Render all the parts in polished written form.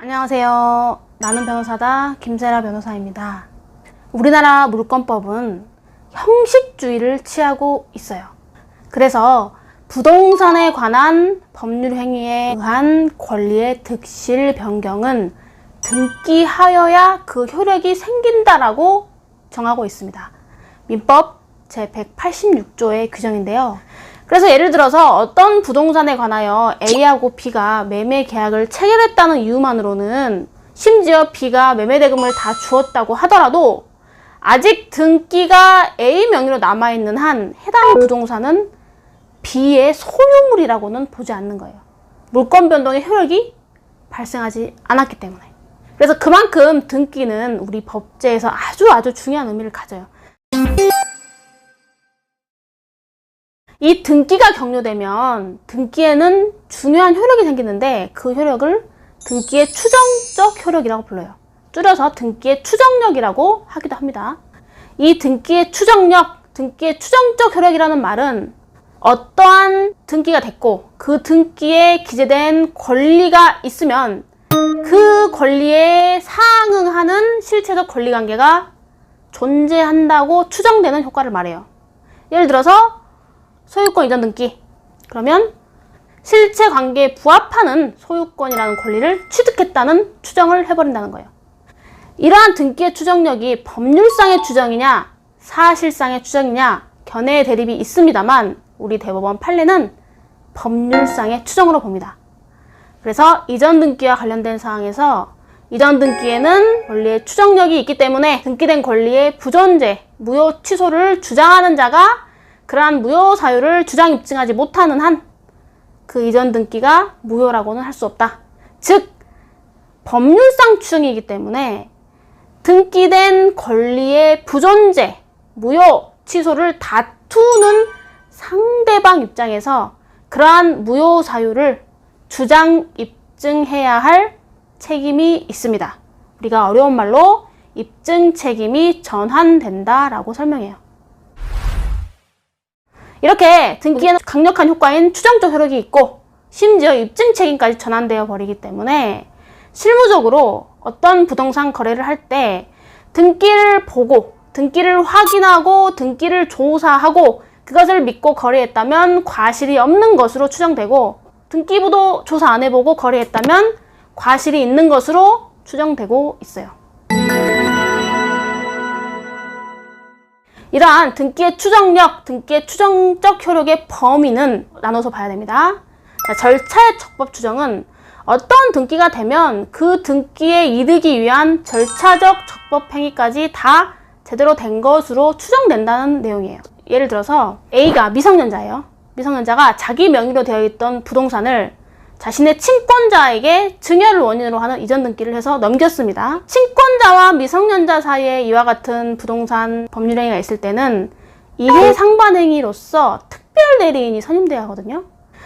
안녕하세요. 나는 변호사다 김세라 변호사입니다. 우리나라 물권법은 형식주의를 취하고 있어요. 그래서 부동산에 관한 법률 행위에 의한 권리의 득실 변경은 등기하여야 그 효력이 생긴다라고 정하고 있습니다. 민법 제186조의 규정인데요. 그래서 예를 들어서 어떤 부동산에 관하여 A하고 B가 매매 계약을 체결했다는 이유만으로는, 심지어 B가 매매 대금을 다 주었다고 하더라도 아직 등기가 A 명의로 남아있는 한 해당 부동산은 B의 소유물이라고는 보지 않는 거예요. 물권 변동의 효력이 발생하지 않았기 때문에. 그래서 그만큼 등기는 우리 법제에서 아주 중요한 의미를 가져요. 이 등기가 격려되면 등기에는 중요한 효력이 생기는데, 그 효력을 등기의 추정적 효력이라고 불러요. 줄여서 등기의 추정력이라고 하기도 합니다. 이 등기의 추정력, 등기의 추정적 효력이라는 말은 어떠한 등기가 됐고 그 등기에 기재된 권리가 있으면 그 권리에 상응하는 실체적 권리관계가 존재한다고 추정되는 효과를 말해요. 예를 들어서 소유권 이전 등기, 그러면 실체 관계에 부합하는 소유권이라는 권리를 취득했다는 추정을 해버린다는 거예요. 이러한 등기의 추정력이 법률상의 추정이냐 사실상의 추정이냐 견해의 대립이 있습니다만, 우리 대법원 판례는 법률상의 추정으로 봅니다. 그래서 이전 등기와 관련된 사항에서 이전 등기에는 권리의 추정력이 있기 때문에 등기된 권리의 부존재, 무효 취소를 주장하는 자가 그러한 무효 사유를 주장 입증하지 못하는 한 그 이전 등기가 무효라고는 할 수 없다. 즉, 법률상 추정이기 때문에 등기된 권리의 부존재, 무효 취소를 다투는 상대방 입장에서 그러한 무효 사유를 주장 입증해야 할 책임이 있습니다. 우리가 어려운 말로 입증 책임이 전환된다라고 설명해요. 이렇게 등기에는 강력한 효과인 추정적 효력이 있고 심지어 입증 책임까지 전환되어 버리기 때문에 실무적으로 어떤 부동산 거래를 할 때 등기를 보고 등기를 확인하고 등기를 조사하고 그것을 믿고 거래했다면 과실이 없는 것으로 추정되고, 등기부도 조사 안 해보고 거래했다면 과실이 있는 것으로 추정되고 있어요. 이러한 등기의 추정력, 등기의 추정적 효력의 범위는 나눠서 봐야 됩니다. 자, 절차의 적법 추정은 어떤 등기가 되면 그 등기에 이르기 위한 절차적 적법 행위까지 다 제대로 된 것으로 추정된다는 내용이에요. 예를 들어서 A가 미성년자예요. 미성년자가 자기 명의로 되어 있던 부동산을 자신의 친권자에게 증여를 원인으로 하는 이전 등기를 해서 넘겼습니다. 친권자와 미성년자 사이에 이와 같은 부동산 법률행위가 있을 때는 이해 상반행위로서 특별대리인이 선임돼야 하거든요.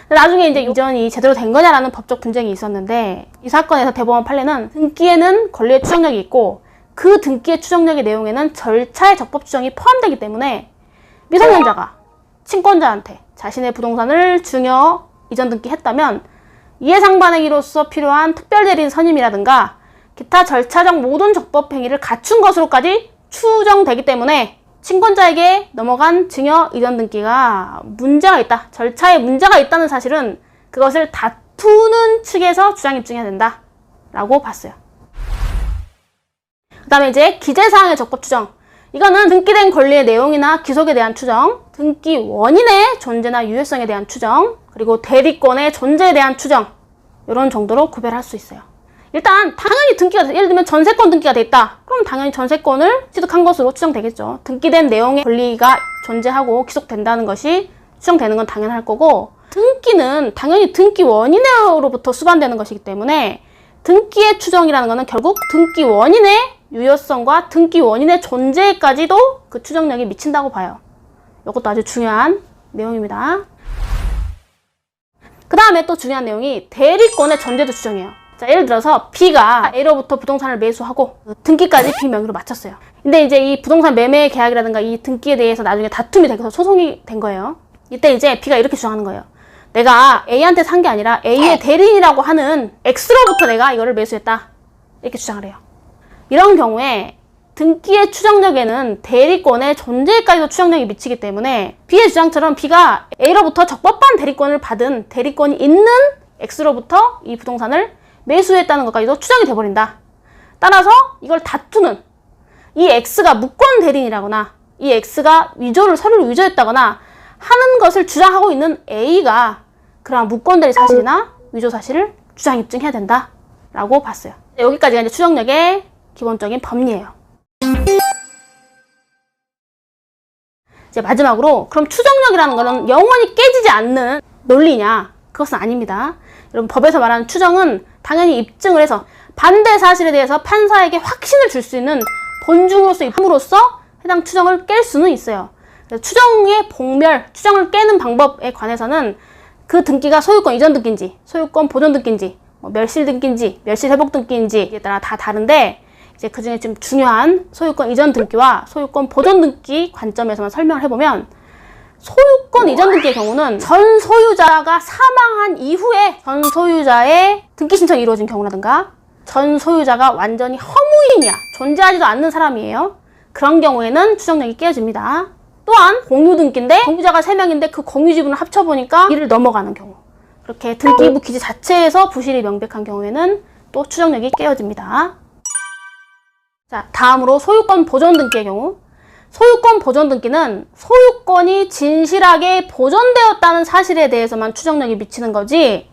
나중에 이제 이전이 제대로 된 거냐라는 법적 분쟁이 있었는데, 이 사건에서 대법원 판례는 등기에는 권리의 추정력이 있고 그 등기의 추정력의 내용에는 절차의 적법 추정이 포함되기 때문에 미성년자가 친권자한테 자신의 부동산을 증여 이전 등기했다면 이해상반행위로서 필요한 특별대리인 선임이라든가 기타 절차적 모든 적법 행위를 갖춘 것으로까지 추정되기 때문에 친권자에게 넘어간 증여 이전 등기가 문제가 있다, 절차에 문제가 있다는 사실은 그것을 다투는 측에서 주장 입증해야 된다 라고 봤어요. 그 다음에 이제 기재사항의 적법 추정, 이거는 등기된 권리의 내용이나 기속에 대한 추정, 등기 원인의 존재나 유효성에 대한 추정, 그리고 대리권의 존재에 대한 추정, 이런 정도로 구별할 수 있어요. 일단 당연히 등기가, 예를 들면 전세권 등기가 돼 있다, 그럼 당연히 전세권을 취득한 것으로 추정되겠죠. 등기된 내용의 권리가 존재하고 기속된다는 것이 추정되는 건 당연할 거고, 등기는 당연히 등기 원인으로부터 수반되는 것이기 때문에 등기의 추정이라는 것은 결국 등기 원인의 유효성과 등기 원인의 존재까지도 그 추정력이 미친다고 봐요. 이것도 아주 중요한 내용입니다. 그 다음에 또 중요한 내용이 대리권의 전제도 추정해요. 자, 예를 들어서 B가 A로부터 부동산을 매수하고 등기까지 B 명의로 마쳤어요. 근데 이제 이 부동산 매매 계약이라든가 이 등기에 대해서 나중에 다툼이 돼서 소송이 된 거예요. 이때 이제 B가 이렇게 주장하는 거예요. 내가 A한테 산 게 아니라 A의 대리인이라고 하는 X로부터 내가 이거를 매수했다. 이렇게 주장을 해요. 이런 경우에 등기의 추정력에는 대리권의 존재까지도 추정력이 미치기 때문에 B의 주장처럼 B가 A로부터 적법한 대리권을 받은 대리권이 있는 X로부터 이 부동산을 매수했다는 것까지도 추정이 돼버린다. 따라서 이걸 다투는 이 X가 무권 대리인이라거나 이 X가 서류를 위조했다거나 하는 것을 주장하고 있는 A가 그러한 무권 대리 사실이나 위조 사실을 주장 입증해야 된다 라고 봤어요. 여기까지가 이제 추정력의 기본적인 법리예요. 이제 마지막으로 그럼 추정력이라는 거는 영원히 깨지지 않는 논리냐? 그것은 아닙니다. 여러분, 법에서 말하는 추정은 당연히 입증을 해서 반대 사실에 대해서 판사에게 확신을 줄 수 있는 본중으로서 함으로써 해당 추정을 깰 수는 있어요. 그래서 추정의 복멸, 추정을 깨는 방법에 관해서는 그 등기가 소유권 이전 등기인지, 소유권 보존 등기인지, 멸실 등기인지, 멸실 회복 등기인지에 따라 다 다른데, 이제 그 중에 좀 중요한 소유권 이전 등기와 소유권 보존 등기 관점에서만 설명을 해보면, 소유권 이전 등기의 경우는 전 소유자가 사망한 이후에 전 소유자의 등기 신청이 이루어진 경우라든가, 전 소유자가 완전히 허무인이야, 존재하지도 않는 사람이에요. 그런 경우에는 추정력이 깨어집니다. 또한 공유 등기인데 공유자가 3명인데 그 공유 지분을 합쳐보니까 이를 넘어가는 경우, 그렇게 등기부 기재 자체에서 부실이 명백한 경우에는 또 추정력이 깨어집니다. 자, 다음으로 소유권 보존 등기의 경우, 소유권 보존 등기는 소유권이 진실하게 보존되었다는 사실에 대해서만 추정력이 미치는 거지,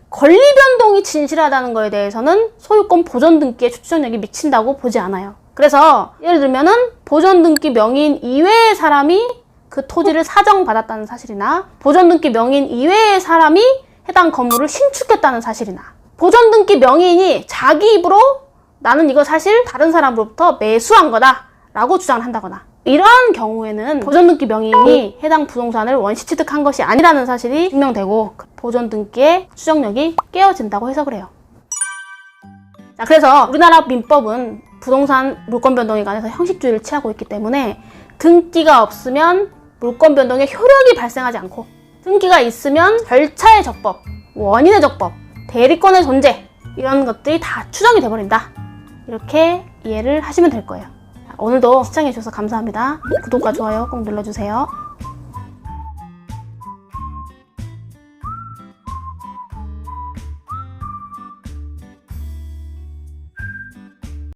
권리 변동이 진실하다는 거에 대해서는 소유권 보존 등기에 추정력이 미친다고 보지 않아요. 그래서 예를 들면은 보존 등기 명의인 이외의 사람이 그 토지를 사정받았다는 사실이나, 보존 등기 명의인 이외의 사람이 해당 건물을 신축했다는 사실이나, 보존 등기 명의인이 자기 입으로 나는 이거 사실 다른 사람으로부터 매수한 거다 라고 주장을 한다거나, 이런 경우에는 보존 등기 명의인이 해당 부동산을 원시 취득한 것이 아니라는 사실이 증명되고 보존 등기의 추정력이 깨어진다고 해석을 해요. 자, 그래서 우리나라 민법은 부동산 물권 변동에 관해서 형식주의를 취하고 있기 때문에 등기가 없으면 물권 변동의 효력이 발생하지 않고, 등기가 있으면 절차의 적법, 원인의 적법, 대리권의 존재, 이런 것들이 다 추정이 돼버린다. 이렇게 이해를 하시면 될 거예요. 오늘도 시청해주셔서 감사합니다. 구독과 좋아요 꼭 눌러주세요.